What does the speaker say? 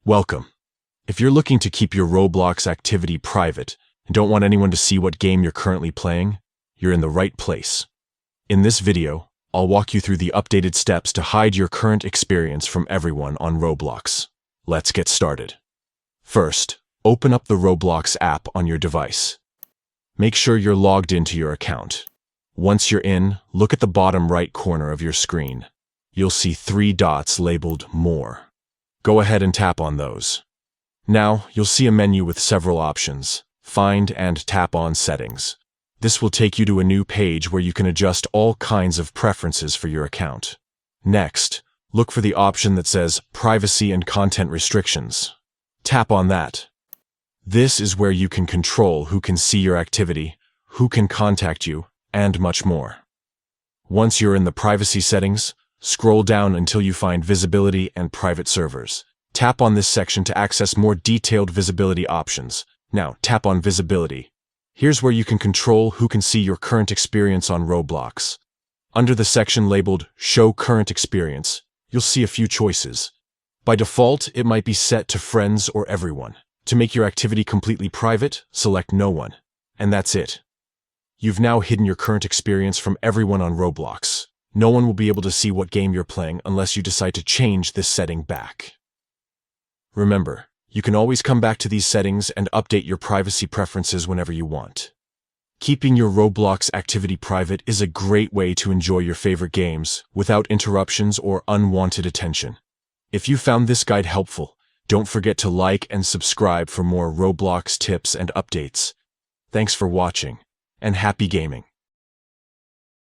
Welcome. If you're looking to keep your Roblox activity private and don't want anyone to see what game you're currently playing, you're in the right place. In this video, I'll walk you through the updated steps to hide your current experience from everyone on Roblox. Let's get started. First, open up the Roblox app on your device. Make sure you're logged into your account. Once you're in, look at the bottom right corner of your screen. You'll see 3 dots labeled More. Go ahead and tap on those. Now, you'll see a menu with several options. Find and tap on Settings. This will take you to a new page where you can adjust all kinds of preferences for your account. Next, look for the option that says Privacy and Content Restrictions. Tap on that. This is where you can control who can see your activity, who can contact you, and much more. Once you're in the privacy settings, scroll down until you find Visibility and Private Servers. Tap on this section to access more detailed visibility options. Now, tap on Visibility. Here's where you can control who can see your current experience on Roblox. Under the section labeled Show Current Experience, you'll see a few choices. By default, it might be set to Friends or Everyone. To make your activity completely private, select No One. And that's it. You've now hidden your current experience from everyone on Roblox. No one will be able to see what game you're playing unless you decide to change this setting back. Remember, you can always come back to these settings and update your privacy preferences whenever you want. Keeping your Roblox activity private is a great way to enjoy your favorite games without interruptions or unwanted attention. If you found this guide helpful, don't forget to like and subscribe for more Roblox tips and updates. Thanks for watching, and happy gaming!